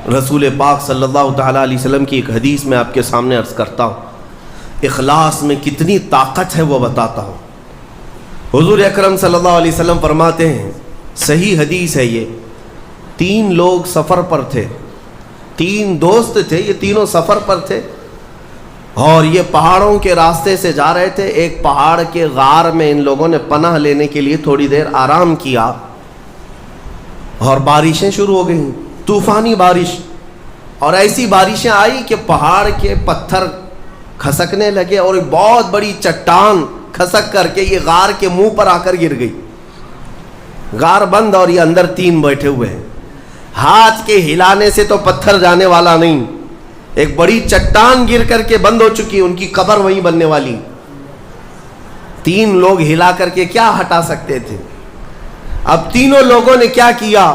رسول پاک صلی اللہ تعالیٰ علیہ وسلم کی ایک حدیث میں آپ کے سامنے عرض کرتا ہوں، اخلاص میں کتنی طاقت ہے وہ بتاتا ہوں۔ حضور اکرم صلی اللہ علیہ وسلم فرماتے ہیں، صحیح حدیث ہے یہ، 3 لوگ سفر پر تھے، 3 دوست تھے، یہ تینوں سفر پر تھے اور یہ پہاڑوں کے راستے سے جا رہے تھے۔ ایک پہاڑ کے غار میں ان لوگوں نے پناہ لینے کے لیے تھوڑی دیر آرام کیا اور بارشیں شروع ہو گئیں، طوفانی بارش، اور ایسی بارشیں آئی کہ پہاڑ کے پتھر کھسکنے لگے اور ایک بہت بڑی چٹان کھسک کر کے یہ غار کے منہ پر آ کر گر گئی۔ غار بند اور یہ اندر 3 بیٹھے ہوئے ہیں، ہاتھ کے ہلانے سے تو پتھر جانے والا نہیں، ایک بڑی چٹان گر کر کے بند ہو چکی، ان کی قبر وہیں بننے والی۔ 3 لوگ ہلا کر کے کیا ہٹا سکتے تھے؟ اب تینوں لوگوں نے کیا کیا؟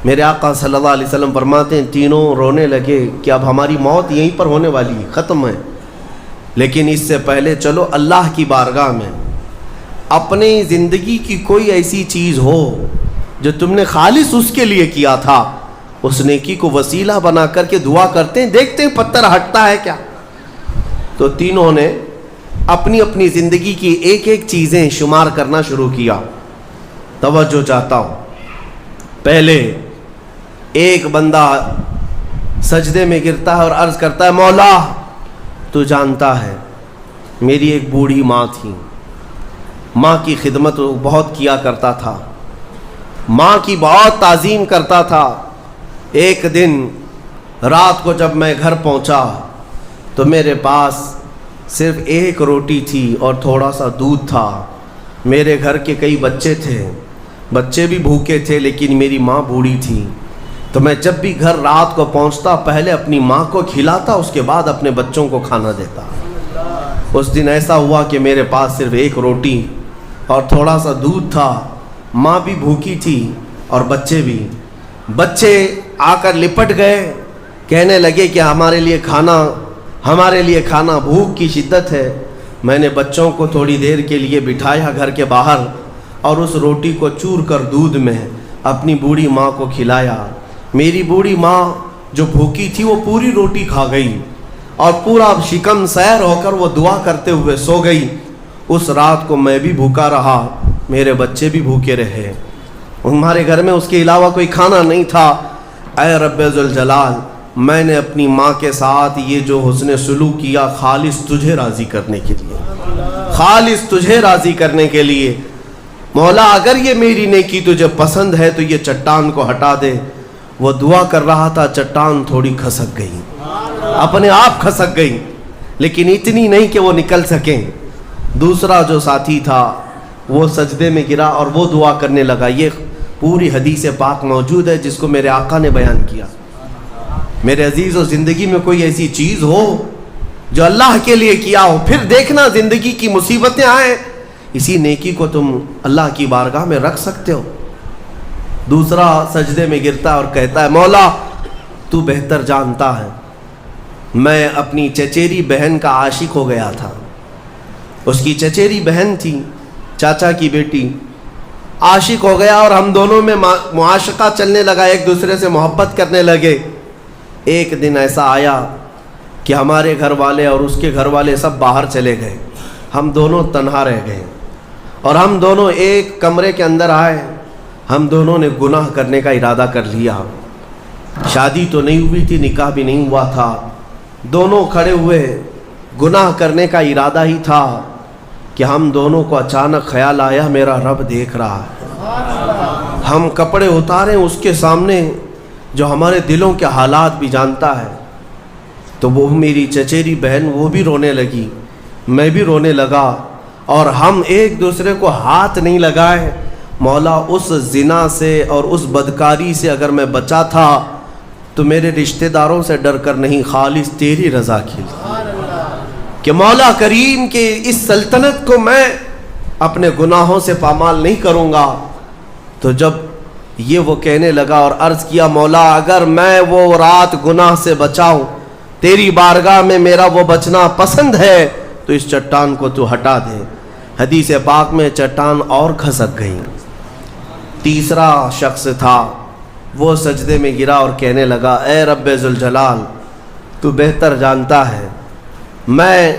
میرے آقا صلی اللہ علیہ وسلم فرماتے ہیں تینوں رونے لگے کہ اب ہماری موت یہیں پر ہونے والی ہے، ختم ہے، لیکن اس سے پہلے چلو اللہ کی بارگاہ میں اپنی زندگی کی کوئی ایسی چیز ہو جو تم نے خالص اس کے لیے کیا تھا، اس نیکی کو وسیلہ بنا کر کے دعا کرتے ہیں، دیکھتے ہیں پتھر ہٹتا ہے کیا۔ تو تینوں نے اپنی اپنی زندگی کی ایک ایک چیزیں شمار کرنا شروع کیا۔ توجہ چاہتا ہوں، پہلے ایک بندہ سجدے میں گرتا ہے اور عرض کرتا ہے، مولا تو جانتا ہے میری ایک بوڑھی ماں تھی، ماں کی خدمت بہت کیا کرتا تھا، ماں کی بہت تعظیم کرتا تھا۔ ایک دن رات کو جب میں گھر پہنچا تو میرے پاس صرف 1 روٹی تھی اور تھوڑا سا دودھ تھا۔ میرے گھر کے کئی بچے تھے، بچے بھی بھوکے تھے، لیکن میری ماں بوڑھی تھی، تو میں جب بھی گھر رات کو پہنچتا پہلے اپنی ماں کو کھلاتا، اس کے بعد اپنے بچوں کو کھانا دیتا۔ اس دن ایسا ہوا کہ میرے پاس صرف 1 روٹی اور تھوڑا سا دودھ تھا، ماں بھی بھوکی تھی اور بچے بھی۔ بچے آ کر لپٹ گئے، کہنے لگے کہ ہمارے لیے کھانا، بھوک کی شدت ہے۔ میں نے بچوں کو تھوڑی دیر کے لیے بٹھایا گھر کے باہر اور اس روٹی کو چور کر دودھ میں اپنی بوڑھی ماں کو کھلایا۔ میری بوڑھی ماں جو بھوکی تھی وہ پوری روٹی کھا گئی اور پورا شکم سیر ہو کر وہ دعا کرتے ہوئے سو گئی۔ اس رات کو میں بھی بھوکا رہا، میرے بچے بھی بھوکے رہے، ہمارے گھر میں اس کے علاوہ کوئی کھانا نہیں تھا۔ اے رب ذوالجلال، میں نے اپنی ماں کے ساتھ یہ جو حسن سلوک کیا خالص تجھے راضی کرنے کے لیے، خالص تجھے راضی کرنے کے لیے۔ مولا اگر یہ میری نیکی تجھے پسند ہے تو یہ چٹان کو ہٹا دے۔ وہ دعا کر رہا تھا، چٹان تھوڑی کھسک گئی، اپنے آپ کھسک گئی، لیکن اتنی نہیں کہ وہ نکل سکیں۔ دوسرا جو ساتھی تھا وہ سجدے میں گرا اور وہ دعا کرنے لگا۔ یہ پوری حدیث پاک موجود ہے جس کو میرے آقا نے بیان کیا۔ میرے عزیزو، زندگی میں کوئی ایسی چیز ہو جو اللہ کے لیے کیا ہو، پھر دیکھنا زندگی کی مصیبتیں آئیں، اسی نیکی کو تم اللہ کی بارگاہ میں رکھ سکتے ہو۔ دوسرا سجدے میں گرتا اور کہتا ہے، مولا تو بہتر جانتا ہے میں اپنی چچیری بہن کا عاشق ہو گیا تھا۔ اس کی چچیری بہن تھی، چاچا کی بیٹی، عاشق ہو گیا اور ہم دونوں میں معاشقہ چلنے لگا، ایک دوسرے سے محبت کرنے لگے۔ ایک دن ایسا آیا کہ ہمارے گھر والے اور اس کے گھر والے سب باہر چلے گئے، ہم دونوں تنہا رہ گئے اور ہم دونوں ایک کمرے کے اندر آئے۔ ہم دونوں نے گناہ کرنے کا ارادہ کر لیا۔ شادی تو نہیں ہوئی تھی، نکاح بھی نہیں ہوا تھا، دونوں کھڑے ہوئے، گناہ کرنے کا ارادہ ہی تھا کہ ہم دونوں کو اچانک خیال آیا میرا رب دیکھ رہا ہے۔ ہم کپڑے اتارے اس کے سامنے جو ہمارے دلوں کے حالات بھی جانتا ہے، تو وہ میری چچیری بہن وہ بھی رونے لگی، میں بھی رونے لگا اور ہم ایک دوسرے کو ہاتھ نہیں لگائے۔ مولا اس زنا سے اور اس بدکاری سے اگر میں بچا تھا تو میرے رشتہ داروں سے ڈر کر نہیں، خالص تیری رضا کے لیے، کہ مولا کریم کے اس سلطنت کو میں اپنے گناہوں سے پامال نہیں کروں گا۔ تو جب یہ وہ کہنے لگا اور عرض کیا، مولا اگر میں وہ رات گناہ سے بچاؤں، تیری بارگاہ میں میرا وہ بچنا پسند ہے، تو اس چٹان کو تو ہٹا دے۔ حدیث پاک میں چٹان اور کھسک گئی۔ تیسرا شخص تھا وہ سجدے میں گرا اور کہنے لگا اے رب ذوالجلال تو بہتر جانتا ہے میں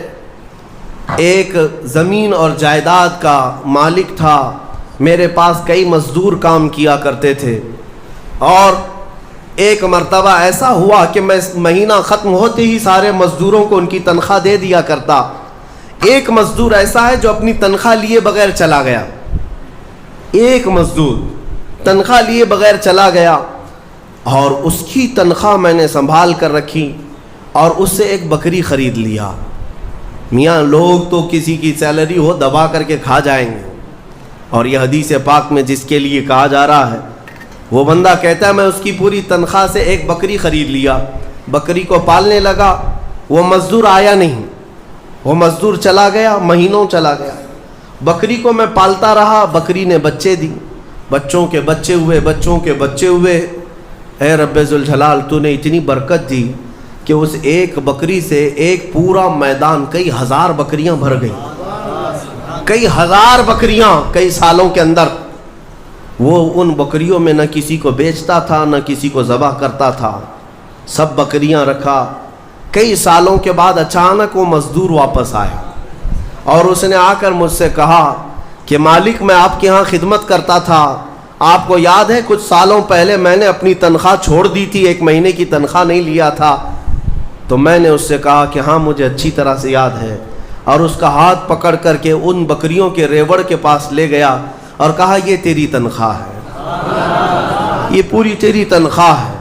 ایک زمین اور جائیداد کا مالک تھا، میرے پاس کئی مزدور کام کیا کرتے تھے، اور ایک مرتبہ ایسا ہوا کہ میں مہینہ ختم ہوتے ہی سارے مزدوروں کو ان کی تنخواہ دے دیا کرتا۔ ایک مزدور ایسا ہے جو اپنی تنخواہ لیے بغیر چلا گیا، ایک مزدور تنخواہ لیے بغیر چلا گیا، اور اس کی تنخواہ میں نے سنبھال کر رکھی اور اس سے ایک بکری خرید لیا۔ میاں لوگ تو کسی کی سیلری ہو دبا کر کے کھا جائیں گے، اور یہ حدیث پاک میں جس کے لیے کہا جا رہا ہے وہ بندہ کہتا ہے میں اس کی پوری تنخواہ سے ایک بکری خرید لیا، بکری کو پالنے لگا، وہ مزدور آیا نہیں، وہ مزدور چلا گیا، مہینوں چلا گیا، بکری کو میں پالتا رہا، بکری نے بچے دی، بچوں کے بچے ہوئے، بچوں کے بچے ہوئے۔ اے رب ذوالجلال تو نے اتنی برکت دی کہ اس ایک بکری سے ایک پورا میدان کئی ہزار بکریاں بھر گئی، کئی ہزار بکریاں کئی سالوں کے اندر۔ وہ ان بکریوں میں نہ کسی کو بیچتا تھا نہ کسی کو ذبح کرتا تھا، سب بکریاں رکھا۔ کئی سالوں کے بعد اچانک وہ مزدور واپس آیا اور اس نے آ کر مجھ سے کہا کہ مالک میں آپ کے ہاں خدمت کرتا تھا، آپ کو یاد ہے کچھ سالوں پہلے میں نے اپنی تنخواہ چھوڑ دی تھی، ایک مہینے کی تنخواہ نہیں لیا تھا۔ تو میں نے اس سے کہا کہ ہاں مجھے اچھی طرح سے یاد ہے، اور اس کا ہاتھ پکڑ کر کے ان بکریوں کے ریوڑ کے پاس لے گیا اور کہا یہ تیری تنخواہ ہے، یہ پوری تیری تنخواہ ہے۔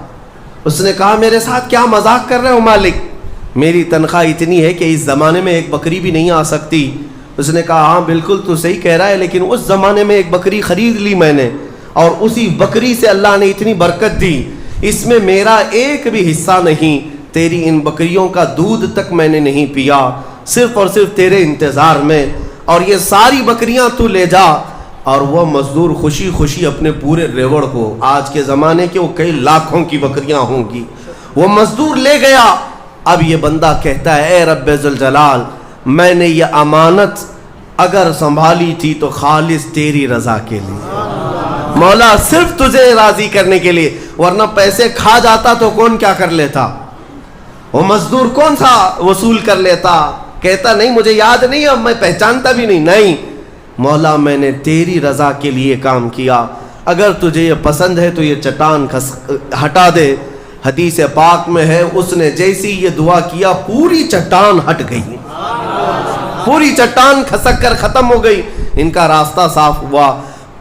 اس نے کہا میرے ساتھ کیا مذاق کر رہے ہو مالک، میری تنخواہ اتنی ہے کہ اس زمانے میں ایک بکری بھی نہیں آ سکتی۔ اس نے کہا ہاں بالکل تو صحیح کہہ رہا ہے، لیکن اس زمانے میں ایک بکری خرید لی میں نے، اور اسی بکری سے اللہ نے اتنی برکت دی، اس میں میرا ایک بھی حصہ نہیں، تیری ان بکریوں کا دودھ تک میں نے نہیں پیا، صرف اور صرف تیرے انتظار میں، اور یہ ساری بکریاں تو لے جا۔ اور وہ مزدور خوشی خوشی اپنے پورے ریوڑ کو، آج کے زمانے کے وہ کئی لاکھوں کی بکریاں ہوں گی، وہ مزدور لے گیا۔ اب یہ بندہ کہتا ہے اے رب ذوالجلال میں نے یہ امانت اگر سنبھالی تھی تو خالص تیری رضا کے لیے، مولا صرف تجھے راضی کرنے کے لیے، ورنہ پیسے کھا جاتا تو کون کیا کر لیتا، وہ مزدور کون سا وصول کر لیتا، کہتا نہیں مجھے یاد نہیں، اب میں پہچانتا بھی نہیں، نہیں مولا میں نے تیری رضا کے لیے کام کیا، اگر تجھے یہ پسند ہے تو یہ چٹان ہٹا دے۔ حدیث پاک میں ہے اس نے جیسی یہ دعا کیا پوری چٹان ہٹ گئی، پوری چٹان کھسک کر ختم ہو گئی، ان کا راستہ صاف ہوا۔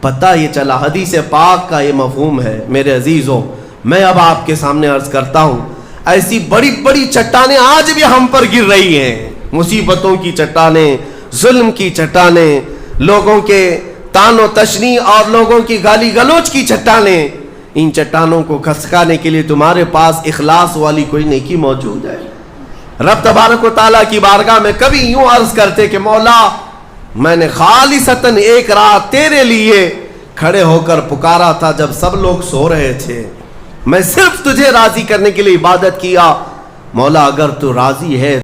پتہ یہ چلا حدیث پاک کا یہ مفہوم ہے۔ میرے عزیزوں میں اب آپ کے سامنے عرض کرتا ہوں، ایسی بڑی بڑی چٹانیں آج بھی ہم پر گر رہی ہیں، مصیبتوں کی چٹانیں، ظلم کی چٹانیں، لوگوں کے تان و تشنی اور لوگوں کی گالی گلوچ کی چٹانیں۔ ان چٹانوں کو کھسکانے کے لیے تمہارے پاس اخلاص والی کوئی نیکی موجود ہے؟ رب تبارک و تعالیٰ کی بارگاہ میں کبھی یوں عرض کرتے کہ مولا میں نے خالصتاً ایک رات تیرے لیے کھڑے ہو کر پکارا تھا جب سب لوگ سو رہے تھے، میں صرف تجھے راضی کرنے کے لیے عبادت کیا، مولا اگر تو راضی ہے